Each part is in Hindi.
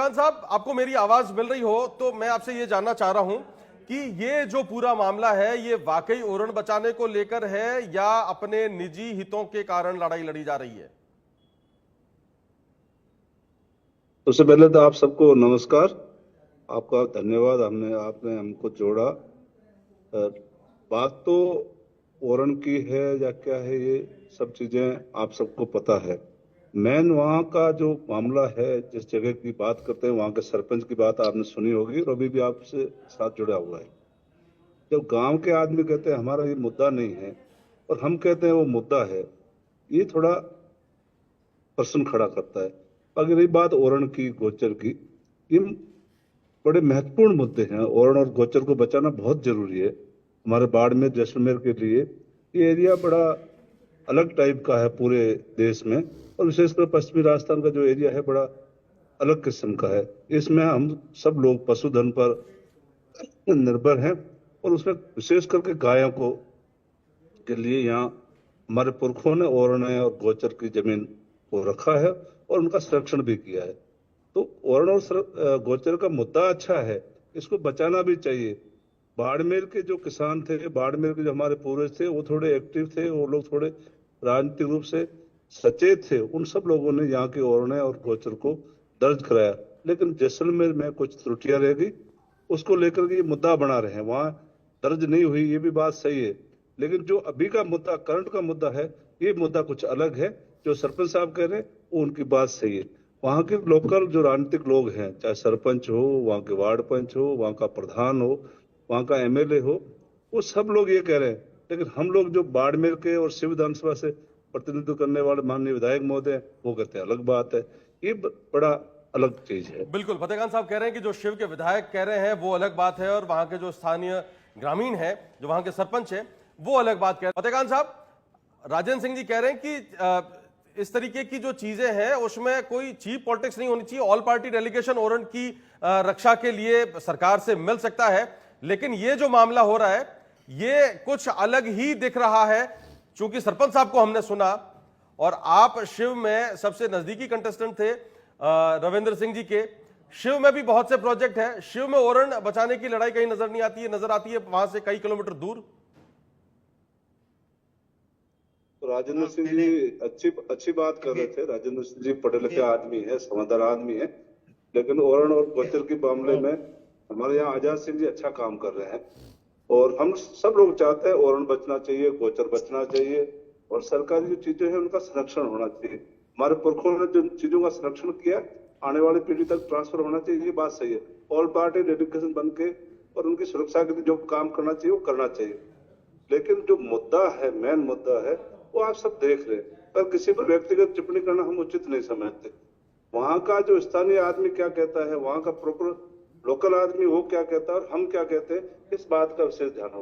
फतेहखान साहब, आपको मेरी आवाज मिल रही हो तो मैं आपसे ये जानना चाह रहा हूं कि ये जो पूरा मामला है ये वाकई ओरण बचाने को लेकर है या अपने निजी हितों के कारण लड़ाई लड़ी जा रही है? सबसे पहले तो आप सबको नमस्कार। आपका धन्यवाद, आपने हमको जोड़ा। बात तो ओरण की है या क्या है, ये सब चीजें आप सबको पता है। मेन वहाँ का जो मामला है, जिस जगह की बात करते हैं, वहाँ के सरपंच की बात आपने सुनी होगी और अभी भी आपसे साथ जुड़ा हुआ है। जब गांव के आदमी कहते हैं हमारा ये मुद्दा नहीं है और हम कहते हैं वो मुद्दा है, ये थोड़ा प्रश्न खड़ा करता है। अगर ये बात ओरण की, गोचर की, ये बड़े महत्वपूर्ण मुद्दे हैं। ओरण और गोचर को बचाना बहुत जरूरी है हमारे बाड़मेर जैसलमेर के लिए। ये एरिया बड़ा अलग टाइप का है पूरे देश में, और विशेषकर पश्चिमी राजस्थान का जो एरिया है बड़ा अलग किस्म का है। इसमें हम सब लोग पशुधन पर निर्भर हैं, और उसमें विशेष करके गायों को के लिए यहाँ हमारे पुरखों ने ओरण और गोचर की जमीन को रखा है और उनका संरक्षण भी किया है। तो ओरण और गोचर का मुद्दा अच्छा है, इसको बचाना भी चाहिए। बाड़मेर के जो किसान थे, बाड़मेर के जो हमारे पूर्वज थे, वो थोड़े एक्टिव थे, वो लोग थोड़े राजनीतिक रूप से सचेत थे। उन सब लोगों ने यहाँ के ओरण और गोचर को दर्ज कराया, लेकिन जैसलमेर में कुछ त्रुटियां रह गई, उसको लेकर के ये मुद्दा बना रहे हैं। वहां दर्ज नहीं हुई, ये भी बात सही है, लेकिन जो अभी का मुद्दा, करंट का मुद्दा है, ये मुद्दा कुछ अलग है। जो सरपंच साहब कह रहे हैं वो उनकी बात सही है। वहाँ के लोकल जो राजनीतिक लोग हैं, चाहे सरपंच हो, वहाँ के वार्ड पंच हो, वहाँ का प्रधान हो, वहाँ का एमएलए हो, वो सब लोग ये कह रहे हैं। लेकिन हम लोग जो बाड़मेर के और शिव विधानसभा से प्रतिनिधित्व करने वाले माननीय विधायक महोदय हैं, वो कहते हैं अलग बात है। ये बड़ा अलग चीज है। बिल्कुल, फतेहखान साहब कह रहे हैं कि जो शिव के विधायक कह रहे हैं वो अलग बात है और वहां के जो स्थानीय ग्रामीण है, जो वहां के सरपंच है, वो अलग बात कह रहे हैं। फतेहखान साहब, राजेंद्र सिंह जी कह रहे हैं कि इस तरीके की जो चीजें हैं उसमें कोई चीप पॉलिटिक्स नहीं होनी चाहिए। ऑल पार्टी डेलीगेशन ओरण की रक्षा के लिए सरकार से मिल सकता है, लेकिन ये जो मामला हो रहा है ये कुछ अलग ही दिख रहा है। चूंकि सरपंच साहब को हमने सुना और आप शिव में सबसे नजदीकी कंटेस्टेंट थे रविंद्र सिंह जी के। शिव में भी बहुत से प्रोजेक्ट हैं, शिव में ओरण बचाने की लड़ाई कहीं नजर नहीं आती है, नजर आती है वहां से कई किलोमीटर दूर। तो राजेंद्र सिंह जी अच्छी बात कर रहे थे। राजेंद्र सिंह जी पढ़े लिखे आदमी है, समझदार आदमी है, लेकिन ओरण और गोचर के मामले में हमारे यहाँ आजाद सिंह जी अच्छा काम कर रहे हैं। और हम सब लोग चाहते हैं ओरण बचना चाहिए, गोचर बचना चाहिए, और सरकारी जो चीजें हैं उनका संरक्षण होना चाहिए। हमारे पुरखों ने जो चीजों का संरक्षण किया, आने वाली पीढ़ी तक ट्रांसफर होना चाहिए, ये बात सही है। ऑल पार्टी डेडिकेशन बन के और उनकी सुरक्षा के लिए जो काम करना चाहिए वो करना चाहिए। लेकिन जो मुद्दा है, मेन मुद्दा है, वो आप सब देख रहे हैं। पर किसी पर व्यक्तिगत टिप्पणी करना हम उचित नहीं समझते। वहां का जो स्थानीय आदमी क्या कहता है, वहां का प्रॉपर लोकल आदमी वो क्या कहता है और हम क्या कहते हैं, इस बात का विशेष ध्यान हो।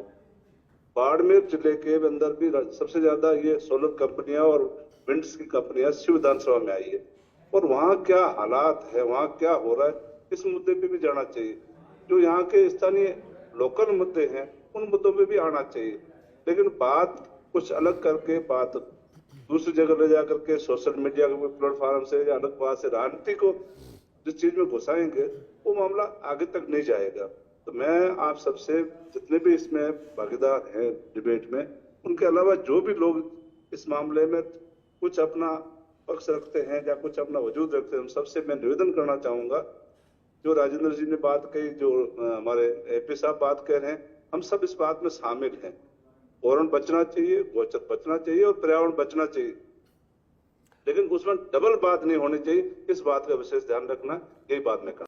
बाड़मेर जिले के अंदर भी सबसे ज्यादा ये सोलर कंपनियां और विंड्स की कंपनियां शिव विधानसभा में आई है, और वहां क्या हालात है, वहां क्या हो रहा है, इस मुद्दे पे भी जाना चाहिए। जो यहाँ के स्थानीय लोकल मुद्दे हैं उन मुद्दों पे भी आना चाहिए। लेकिन बात कुछ अलग करके, बात दूसरी जगह ले जाकर के सोशल मीडिया के प्लेटफॉर्म से या अलग बात से राजनीति को जिस चीज में घुसाएंगे, वो मामला आगे तक नहीं जाएगा। तो मैं आप सबसे, जितने भी इसमें भागीदार हैं डिबेट में, उनके अलावा जो भी लोग इस मामले में कुछ अपना पक्ष रखते हैं या कुछ अपना वजूद रखते हैं, उन सबसे मैं निवेदन करना चाहूंगा। जो राजेंद्र जी ने बात कही, जो हमारे एपी साहब बात कह रहे हैं, हम सब इस बात में शामिल हैं। ओरण बचना चाहिए, गोचर बचना चाहिए और पर्यावरण बचना चाहिए, लेकिन उसमें डबल बात नहीं होनी चाहिए। इस बात का विशेष ध्यान रखना, यही बात मैं कहूँ।